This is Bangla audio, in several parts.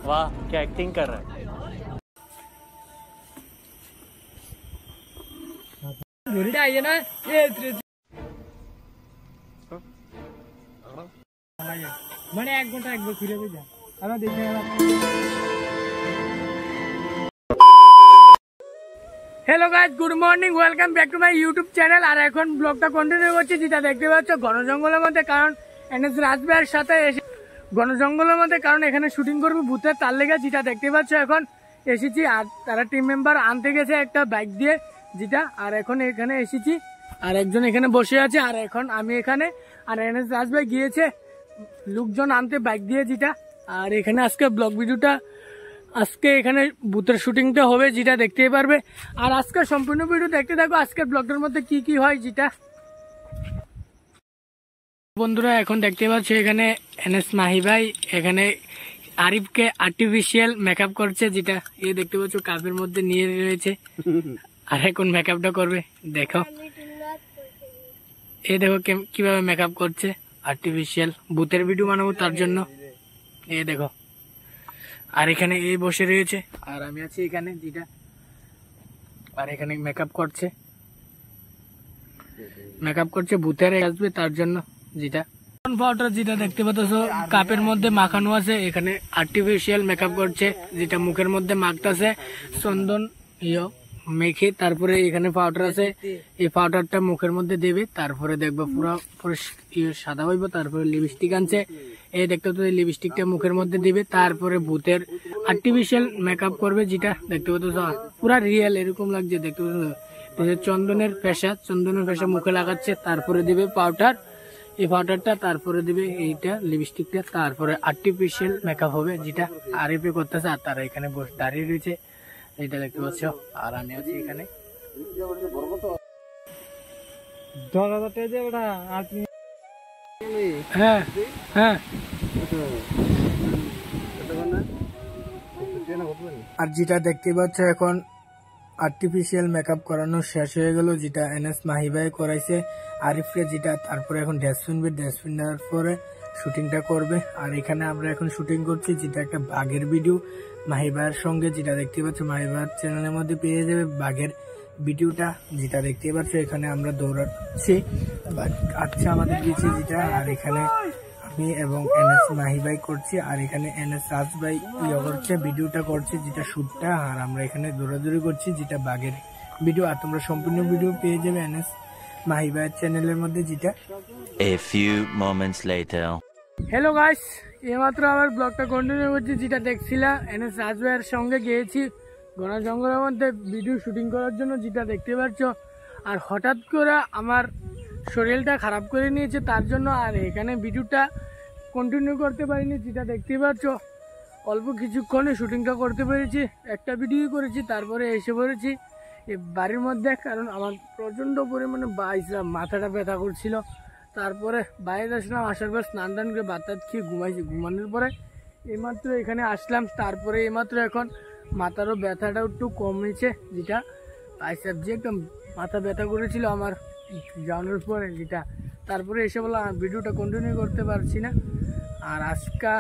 वाह क्या एक्टिंग कर रहा है। মানে 1 ঘন্টা একবার ফিরে যা আমরা দেখে hello guys good morning welcome back to my YouTube channel और এখন ব্লগটা কন্টিনিউ করছি যেটা দেখতে পাচ্ছ ঘন জঙ্গলের মধ্যে কারণ এনএস রাজবাইয়ের সাথে এসে ঘন জঙ্গলের মধ্যে কারণ এখানে শুটিং করব ভূতের তার লেগে যেটা দেখতে পাচ্ছ এখন এসেছি আর তারা টিম মেম্বার আনতে গেছে একটা বাইক দিয়ে যেটা আর এখন এখানে এসেছি আর একজন এখানে বসে আছে আর এখন আমি এখানে আর এনএস রাজবাই গিয়েছে লোকজন আনতে বাইক দিয়ে যেটা আর এখানে আজকে ব্লগ ভিডিওটা আজকে এখানে ভূতের শুটিংটা হবে যেটা দেখতেই পারবে আর আজকে সম্পূর্ণ ভিডিও দেখতে থাকো আজকের ব্লগটার মধ্যে কি কি হয় যেটা বন্ধুরা এখন দেখতে পাচ্ছ এখানে এনএস মাহি ভাই এখানে আরিফকে আর্টিফিশিয়াল মেকআপ করছে যেটা এই দেখতে পাচ্ছ কাপের মধ্যে নিয়ে রয়েছে আর এখন মেকআপটা করবে দেখো এই দেখো কিভাবে মেকআপ করছে আর্টিফিশিয়াল ভূতের ভিডিও বানাবো তার জন্য এই দেখো আর এখানে এই বসে রয়েছে আর আমি আছি এখানে যেটা আর এখানে মেকআপ করছে ভূতের আসবে তার জন্য যেটা পাউডার যেটা দেখতে পাচ্ছ কাপের মধ্যে মাখানো আছে এখানে আর্টিফিশিয়াল মেকআপ করছে যেটা মুখের মধ্যে মাখতেছে চন্দন মেখে তারপরে এখানে পাউডার আছে এই পাউডারটা মুখের মধ্যে দেবে তারপরে দেখবো পুরো সাদা হইব তারপরে লিপস্টিক আনছে এই দেখতে পাচ্ছ লিপস্টিকটা মুখের মধ্যে দিবে তারপরে ভূতের আর্টিফিশিয়াল মেকআপ করবে যেটা দেখতে পাচ্ছ পুরা রিয়েল এরকম লাগছে দেখতে পাচ্ছ চন্দনের পেশা মুখে লাগাচ্ছে তারপরে দিবে পাউডার এই পাউডারটা তারপরে দিবে এইটা লিপস্টিকটা তারপরে আর্টিফিশিয়াল মেকআপ হবে যেটা আরিফে করতেছে আর তারা এখানে দাঁড়িয়ে রয়েছে এটা দেখতে পাচ্ছ আর আমি আছি এখানে হ্যাঁ হ্যাঁ আর যেটা দেখতে পাচ্ছ এখন আর্টিফিশিয়াল মেকআপ করানো শেষ হয়ে গেল যেটা এনএস মাহি ভাই করাইছে আরিফরে যেটা তারপরে এখন ড্রেস পিনার পরে শুটিংটা করবে আর এখানে আমরা এখন শুটিং করছি যেটা একটা বাঘের ভিডিও মাহি ভাইয়ের সঙ্গে যেটা দেখতে পাচ্ছ মাহি ভাইয়ের চ্যানেলের মধ্যে পেয়ে যাবে বাঘের ভিডিওটা যেটা দেখতে পাচ্ছ এখানে আমরা দৌড়াচ্ছি আচ্ছা আমাদের গেছে যেটা আর এখানে আমি এবং এনএস মাহি ভাই করছি আর এখানে এনএস রাজ ভাই করছে ভিডিওটা করছে যেটা শুটটা আর আমরা এখানে দৌড়াদৌড়ি করছি যেটা বাঘের ভিডিও আর তোমরা সম্পূর্ণ ভিডিও পেয়ে যাবে এনএস মাহি ভাইয়ের চ্যানেলের মধ্যে যেটা A few moments later. Hello guys এইমাত্র আমার ব্লগটা কন্টিনিউ করছি যেটা দেখছিলাম এনএস রাজ ভাইয়ের সঙ্গে গিয়েছি ঘন জঙ্গলের মধ্যে ভিডিও শুটিং করার জন্য যেটা দেখতে পাচ্ছ আর হঠাৎ করে আমার শরীরটা খারাপ করে নিয়েছে তার জন্য আর এখানে ভিডিওটা কন্টিনিউ করতে পারিনি যেটা দেখতে পাচ্ছ অল্প কিছুক্ষণে শুটিংটা করতে পেরেছি একটা ভিডিও করেছি তারপরে এসে পড়েছি এই বাড়ির মধ্যে কারণ আমার প্রচণ্ড পরিমাণে মাথাটা ব্যথা করছিল তারপরে বাইরে আসলাম আসার পর স্নান টান করে ভাত খেয়ে ঘুমাইছি ঘুমানোর পরে এইমাত্র এখানে আসলাম তারপরে এইমাত্র এখন মাথারও ব্যথাটাও একটু কমেছে যেটা বাইসাপ যে একটা মাথা ব্যথা করেছিল আমার জানার পরে যেটা তারপরে এসে বললাম ভিডিওটা কন্টিনিউ করতে পারছি না আর আজকে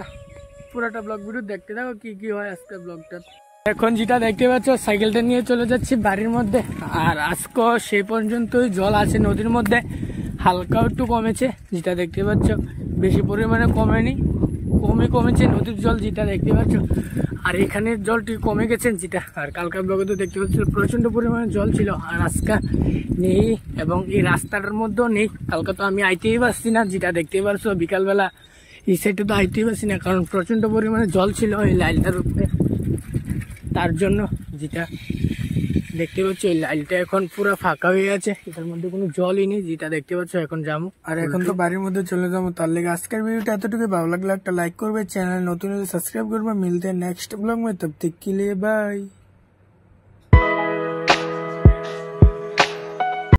পুরোটা ব্লগ ভিডিও দেখতে থাকো কি কি হয় আজকে ব্লগটা এখন যেটা দেখতে পাচ্ছ সাইকেলটা নিয়ে চলে যাচ্ছি বাড়ির মধ্যে আর আজকে সেই পর্যন্তই জল আছে নদীর মধ্যে হালকা একটু কমেছে যেটা দেখতে পাচ্ছ বেশি পরিমাণে কমেছে নদীর জল যেটা দেখতে পাচ্ছ আর এখানে জলটি কমে গেছেন যেটা আর কালকা ব্লগে তো দেখতে পাচ্ছ প্রচন্ড পরিমাণে জল ছিল আর আজকে নেই এবং এই রাস্তাটার মধ্যেও নেই কালকা তো আমি আইতেই পারছি না যেটা দেখতে পাচ্ছ বিকালবেলা এই সাইডে তো আইতেই পারছি না কারণ প্রচন্ড পরিমাণে জল ছিল এই লাইলটার উপরে তার জন্য যেটা দেখতে পাচ্ছ এই লাইলটা এখন পুরো ফাঁকা হয়ে আছে এটার মধ্যে কোনো জলই নেই যেটা দেখতে পাচ্ছ এখন যাবো আর এখন তো বাড়ির মধ্যে চলে যাবো তার লেগে আজকের ভিডিওটা এতটুকু ভালো লাগলে একটা লাইক করবে চ্যানেল নতুন সাবস্ক্রাইব করবে মিলতে নেক্সট ব্লগ মে তব তক के लिए बाय।